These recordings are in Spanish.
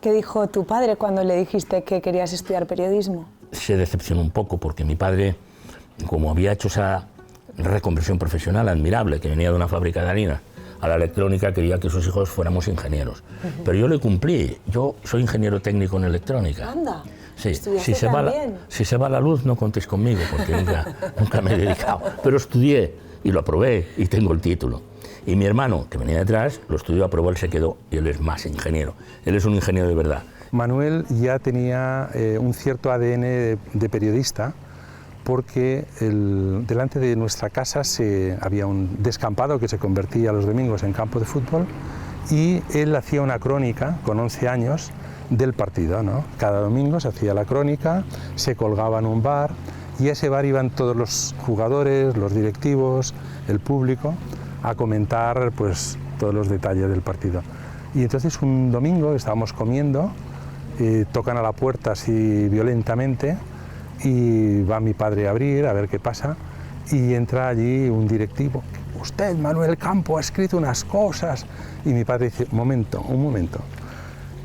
¿Qué dijo tu padre cuando le dijiste que querías estudiar periodismo? Se decepcionó un poco porque mi padre, como había hecho esa reconversión profesional admirable, que venía de una fábrica de harina a la electrónica, quería que sus hijos fuéramos ingenieros. Pero yo le cumplí, yo soy ingeniero técnico en electrónica. Anda, sí. ¿estudiaste Si se va la luz, no contéis conmigo, porque nunca me he dedicado. Pero estudié y lo aprobé y tengo el título. Y mi hermano, que venía detrás, lo estudió, aprobó, él se quedó y él es más ingeniero. Él es un ingeniero de verdad. Manuel ya tenía un cierto ADN de periodista, porque delante de nuestra casa había un descampado que se convertía los domingos en campo de fútbol, y él hacía una crónica con 11 años del partido, ¿no? Cada domingo se hacía la crónica, se colgaba en un bar, y a ese bar iban todos los jugadores, los directivos, el público, a comentar pues todos los detalles del partido. Y entonces un domingo estábamos comiendo, tocan a la puerta así violentamente y va mi padre a abrir a ver qué pasa, y entra allí un directivo: usted, Manuel Campo, ha escrito unas cosas. Y mi padre dice: un momento,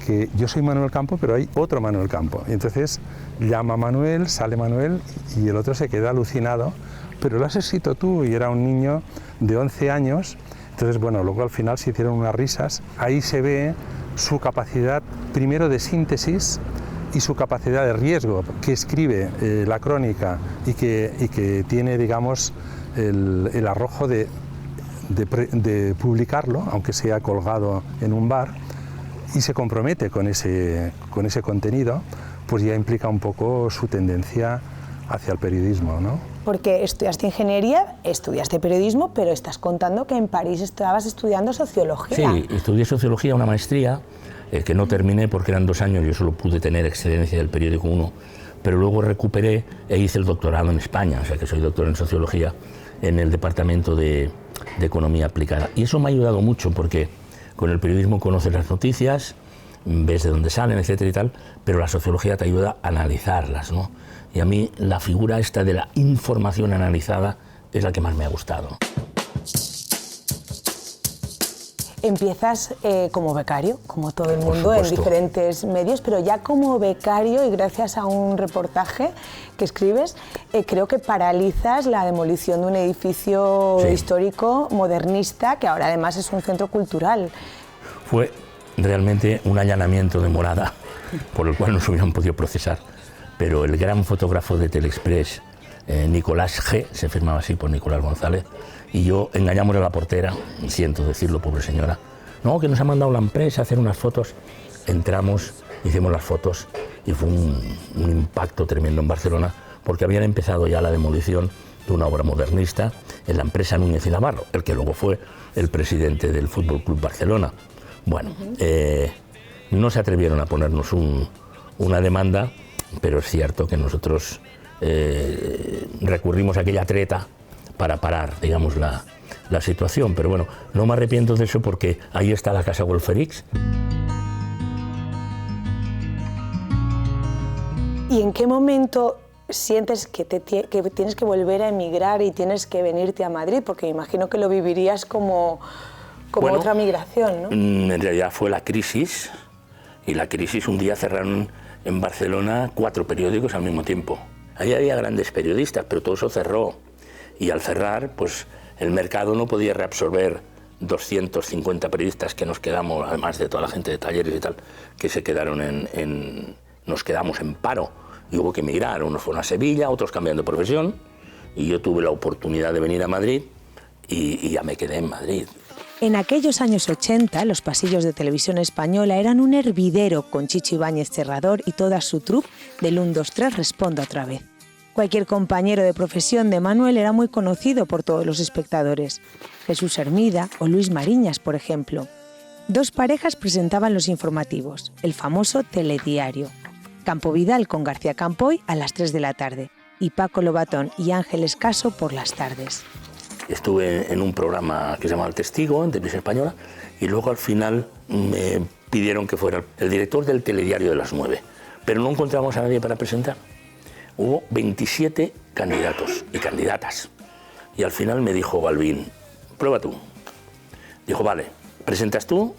que yo soy Manuel Campo, pero hay otro Manuel Campo. Y entonces llama a Manuel, sale Manuel, y el otro se queda alucinado: pero lo has escrito tú. Y era un niño de 11 años. Entonces, bueno, luego al final se hicieron unas risas. Ahí se ve su capacidad, primero de síntesis, y su capacidad de riesgo, que escribe la crónica y que tiene, digamos, el arrojo de publicarlo, aunque sea colgado en un bar, y se compromete con ese contenido, pues ya implica un poco su tendencia hacia el periodismo, ¿no? Porque estudiaste ingeniería, estudiaste periodismo, pero estás contando que en París estabas estudiando sociología. Sí, estudié sociología, una maestría, que no terminé porque eran 2 años, yo solo pude tener excedencia del periódico 1, pero luego recuperé e hice el doctorado en España, o sea que soy doctor en sociología en el Departamento de Economía Aplicada. Y eso me ha ayudado mucho porque con el periodismo conoces las noticias, ves de dónde salen, etcétera y tal, pero la sociología te ayuda a analizarlas, ¿no? Y a mí la figura esta de la información analizada es la que más me ha gustado. Empiezas como becario, como todo el mundo, en diferentes medios, pero ya como becario y gracias a un reportaje que escribes, creo que paralizas la demolición de un edificio histórico modernista, que ahora además es un centro cultural. Fue realmente un allanamiento de morada, por el cual no se hubieran podido procesar, pero el gran fotógrafo de Telexpress, Nicolás G., se firmaba así por Nicolás González, y yo engañamos a la portera, siento decirlo, pobre señora, no, que nos ha mandado la empresa a hacer unas fotos. Entramos, hicimos las fotos y fue un impacto tremendo en Barcelona, porque habían empezado ya la demolición de una obra modernista en la empresa Núñez y Navarro, el que luego fue el presidente del Fútbol Club Barcelona. Bueno, no se atrevieron a ponernos una demanda, pero es cierto que nosotros recurrimos a aquella treta para parar, digamos, la situación. Pero bueno, no me arrepiento de eso porque ahí está la Casa Wolferix. ¿Y en qué momento sientes que tienes que volver a emigrar y tienes que venirte a Madrid? Porque me imagino que lo vivirías como bueno, otra migración, ¿no? En realidad fue la crisis, y la crisis, un día cerraron en Barcelona 4 periódicos al mismo tiempo. Ahí había grandes periodistas, pero todo eso cerró. Y al cerrar, pues el mercado no podía reabsorber 250 periodistas que nos quedamos, además de toda la gente de talleres y tal, que se quedaron nos quedamos en paro. Y hubo que emigrar, unos fueron a Sevilla, otros cambiando de profesión, y yo tuve la oportunidad de venir a Madrid y ya me quedé en Madrid. En aquellos años 80, los pasillos de Televisión Española eran un hervidero con Chicho Ibáñez Serrador y toda su troupe del 1, 2, 3, responda otra vez. Cualquier compañero de profesión de Manuel era muy conocido por todos los espectadores. Jesús Hermida o Luis Mariñas, por ejemplo. 2 parejas presentaban los informativos, el famoso Telediario. Campo Vidal con García Campoy a las 3 de la tarde y Paco Lobatón y Ángel Escaso por las tardes. Estuve en un programa que se llamaba El Testigo, en Televisión Española, y luego al final me pidieron que fuera el director del Telediario de las 9, pero no encontramos a nadie para presentar. Hubo 27 candidatos y candidatas, y al final me dijo Balbín: prueba tú. Dijo: vale, presentas tú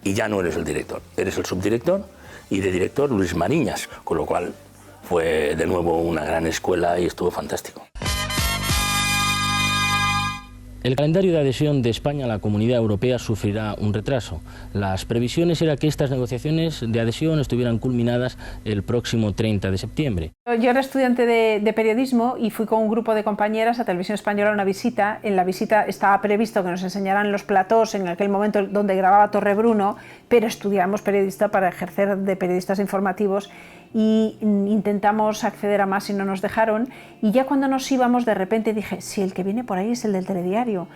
y ya no eres el director, eres el subdirector y de director Luis Mariñas, con lo cual fue de nuevo una gran escuela y estuvo fantástico. El calendario de adhesión de España a la Comunidad Europea sufrirá un retraso. Las previsiones eran que estas negociaciones de adhesión estuvieran culminadas el próximo 30 de septiembre. Yo era estudiante de periodismo y fui con un grupo de compañeras a Televisión Española a una visita. En la visita estaba previsto que nos enseñaran los platós en aquel momento donde grababa Torrebruno, pero estudiamos periodista para ejercer de periodistas informativos y intentamos acceder a más y no nos dejaron, y ya cuando nos íbamos de repente dije, si el que viene por ahí es el del telediario,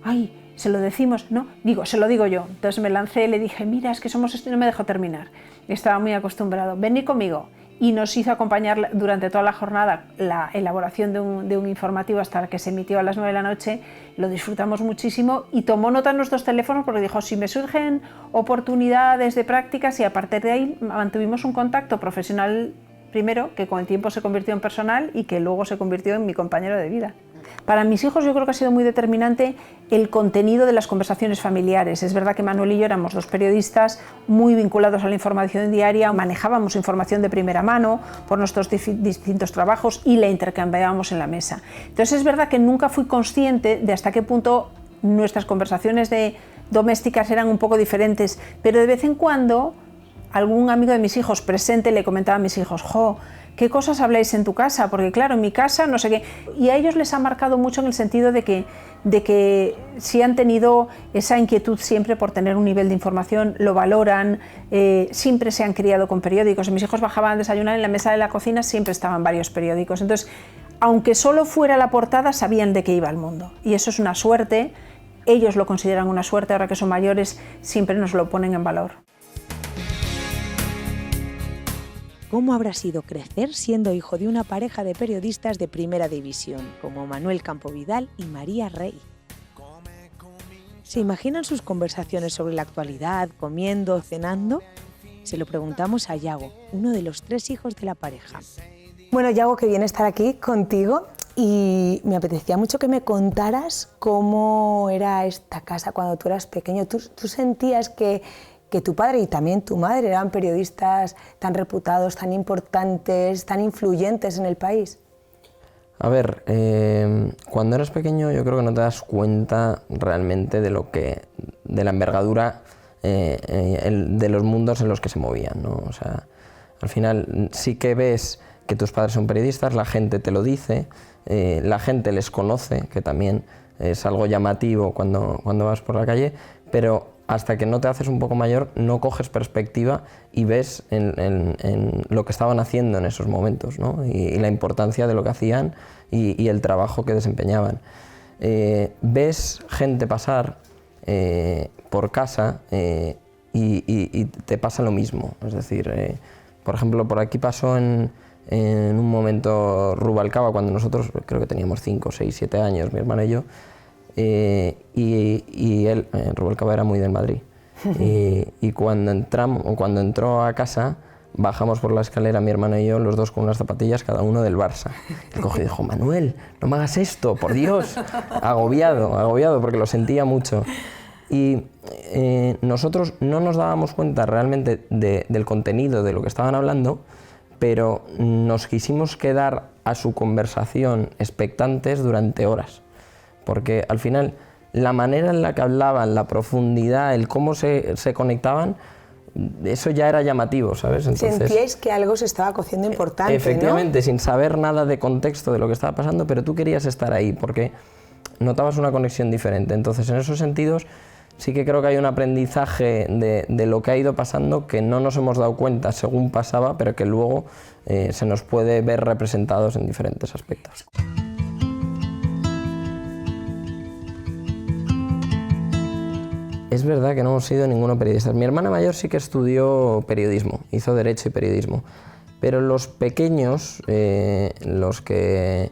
ay, se lo decimos, no, digo, se lo digo yo. Entonces me lancé y le dije, mira, es que somos esto, y no me dejó terminar, estaba muy acostumbrado, vení conmigo, y nos hizo acompañar durante toda la jornada la elaboración de un informativo hasta que se emitió a las 9 de la noche. Lo disfrutamos muchísimo y tomó nota en nuestros teléfonos porque dijo, si me surgen oportunidades de prácticas, y a partir de ahí mantuvimos un contacto profesional primero, que con el tiempo se convirtió en personal y que luego se convirtió en mi compañero de vida. Para mis hijos yo creo que ha sido muy determinante el contenido de las conversaciones familiares. Es verdad que Manuel y yo éramos dos periodistas muy vinculados a la información diaria, manejábamos información de primera mano por nuestros distintos trabajos y la intercambiábamos en la mesa. Entonces es verdad que nunca fui consciente de hasta qué punto nuestras conversaciones domésticas eran un poco diferentes, pero de vez en cuando algún amigo de mis hijos presente le comentaba a mis hijos, jo, ¿qué cosas habláis en tu casa? Porque claro, en mi casa no sé qué. Y a ellos les ha marcado mucho en el sentido de que sí han tenido esa inquietud siempre por tener un nivel de información, lo valoran, siempre se han criado con periódicos. Mis hijos bajaban a desayunar, en la mesa de la cocina siempre estaban varios periódicos. Entonces, aunque solo fuera la portada, sabían de qué iba el mundo. Y eso es una suerte, ellos lo consideran una suerte, ahora que son mayores siempre nos lo ponen en valor. ¿Cómo habrá sido crecer siendo hijo de una pareja de periodistas de primera división, como Manuel Campovidal y María Rey? ¿Se imaginan sus conversaciones sobre la actualidad, comiendo, cenando? Se lo preguntamos a Yago, uno de los 3 hijos de la pareja. Bueno, Yago, qué bien estar aquí contigo, y me apetecía mucho que me contaras cómo era esta casa cuando tú eras pequeño. ¿Tú sentías que tu padre y también tu madre eran periodistas tan reputados, tan importantes, tan influyentes en el país? A ver, cuando eres pequeño yo creo que no te das cuenta realmente de la envergadura de los mundos en los que se movían, ¿no? O sea, al final sí que ves que tus padres son periodistas, la gente te lo dice, la gente les conoce, que también es algo llamativo cuando vas por la calle, pero hasta que no te haces un poco mayor no coges perspectiva y ves en lo que estaban haciendo en esos momentos, ¿no? y la importancia de lo que hacían y el trabajo que desempeñaban. Ves gente pasar por casa y te pasa lo mismo. Es decir, por ejemplo, por aquí pasó en un momento Rubalcaba, cuando nosotros creo que teníamos 5, 6, 7 años, mi hermano y yo, y él, Rubalcaba era muy del Madrid, y cuando entró a casa, bajamos por la escalera mi hermano y yo, los dos con unas zapatillas, cada uno del Barça. Él cogió y dijo, Manuel, no me hagas esto, por Dios, agobiado porque lo sentía mucho. Y nosotros no nos dábamos cuenta realmente del contenido de lo que estaban hablando, pero nos quisimos quedar a su conversación expectantes durante horas. Porque al final la manera en la que hablaban, la profundidad, el cómo se conectaban, eso ya era llamativo, ¿sabes? Entonces, sentíais que algo se estaba cociendo importante, efectivamente, ¿no? sin saber nada de contexto de lo que estaba pasando, pero tú querías estar ahí porque notabas una conexión diferente. Entonces, en esos sentidos, sí que creo que hay un aprendizaje de lo que ha ido pasando que no nos hemos dado cuenta según pasaba, pero que luego se nos puede ver representados en diferentes aspectos. Es verdad que no hemos sido ninguno periodistas. Mi hermana mayor sí que estudió periodismo, hizo Derecho y Periodismo, pero los pequeños, los que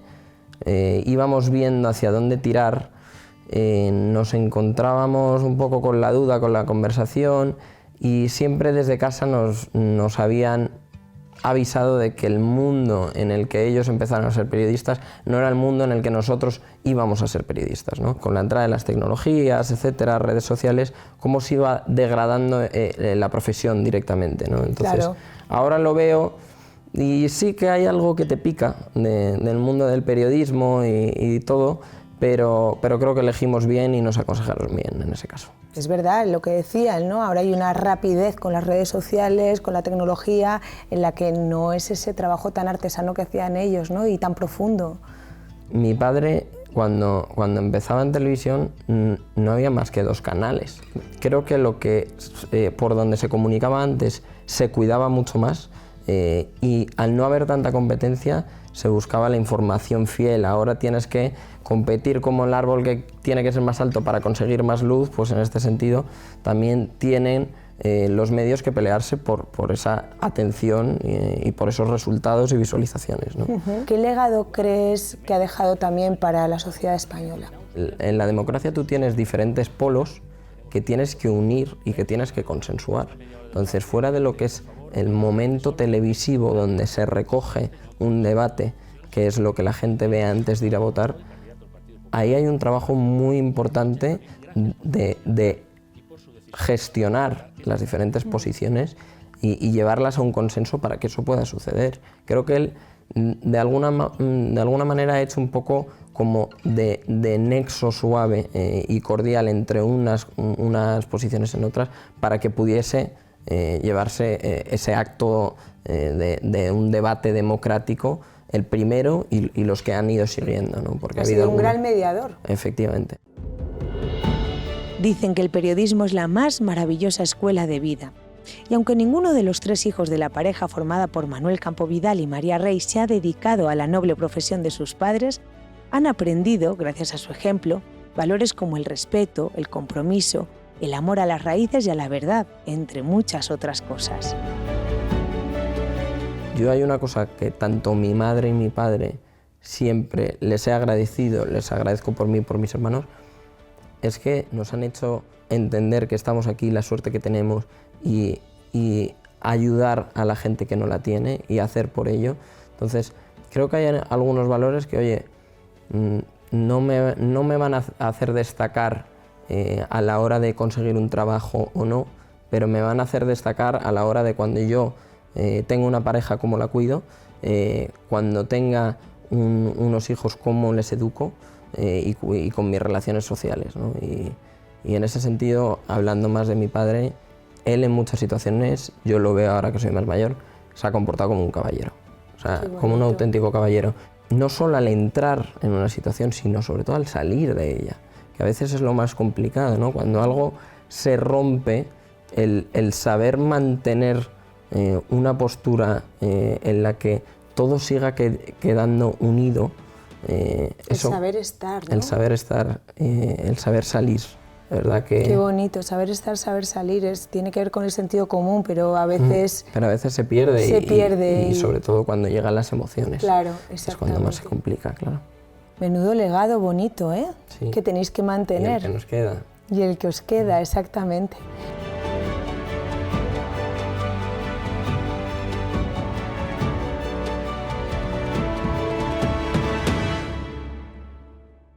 íbamos viendo hacia dónde tirar, nos encontrábamos un poco con la duda, con la conversación, y siempre desde casa nos habían avisado de que el mundo en el que ellos empezaron a ser periodistas no era el mundo en el que nosotros íbamos a ser periodistas, ¿no? Con la entrada de las tecnologías, etcétera, redes sociales, cómo se iba degradando la profesión directamente, ¿no? Entonces, claro, ahora lo veo y sí que hay algo que te pica del mundo del periodismo y todo, pero creo que elegimos bien y nos aconsejaron bien en ese caso. Es verdad, lo que decían, ¿no? Ahora hay una rapidez con las redes sociales, con la tecnología, en la que no es ese trabajo tan artesano que hacían ellos, ¿no? Y tan profundo. Mi padre, cuando empezaba en televisión, no había más que 2 canales. Creo que por donde se comunicaba antes se cuidaba mucho más, y al no haber tanta competencia se buscaba la información fiel. Ahora tienes que competir como el árbol que tiene que ser más alto para conseguir más luz, pues en este sentido también tienen los medios que pelearse por esa atención y por esos resultados y visualizaciones, ¿no? ¿Qué legado crees que ha dejado también para la sociedad española? En la democracia tú tienes diferentes polos que tienes que unir y que tienes que consensuar. Entonces, fuera de lo que es el momento televisivo donde se recoge un debate, que es lo que la gente ve antes de ir a votar, ahí hay un trabajo muy importante de gestionar las diferentes posiciones y llevarlas a un consenso para que eso pueda suceder. Creo que él de alguna manera ha hecho un poco como de nexo suave y cordial entre unas posiciones en otras para que pudiese llevarse ese acto de un debate democrático, el primero y los que han ido siguiendo, ¿no? Porque ha sido un gran mediador. Efectivamente. Dicen que el periodismo es la más maravillosa escuela de vida. Y aunque ninguno de los 3 hijos de la pareja formada por Manuel Campovidal y María Rey se ha dedicado a la noble profesión de sus padres, han aprendido, gracias a su ejemplo, valores como el respeto, el compromiso, el amor a las raíces y a la verdad, entre muchas otras cosas. Yo hay una cosa que tanto mi madre y mi padre siempre les he agradecido, les agradezco por mí y por mis hermanos, es que nos han hecho entender que estamos aquí, la suerte que tenemos y ayudar a la gente que no la tiene y hacer por ello. Entonces, creo que hay algunos valores que, oye, no me van a hacer destacar a la hora de conseguir un trabajo o no, pero me van a hacer destacar a la hora de cuando yo tengo una pareja, cómo la cuido, cuando tenga unos hijos, cómo les educo y con mis relaciones sociales, ¿no? Y en ese sentido, hablando más de mi padre, él en muchas situaciones, yo lo veo ahora que soy más mayor, se ha comportado como un caballero, o sea, como un auténtico caballero. No solo al entrar en una situación, sino sobre todo al salir de ella, que a veces es lo más complicado, ¿no? Cuando algo se rompe, el saber mantener una postura en la que todo siga quedando unido, eso, saber estar, ¿no? El saber estar, el saber salir, ¿verdad? Qué bonito, saber estar, saber salir, tiene que ver con el sentido común, pero a veces... Pero a veces se pierde y sobre todo cuando llegan las emociones. Claro, exactamente. Es cuando más se complica, claro. Menudo legado bonito, ¿eh? Sí. Que tenéis que mantener. Y el que nos queda. Y el que os queda, exactamente.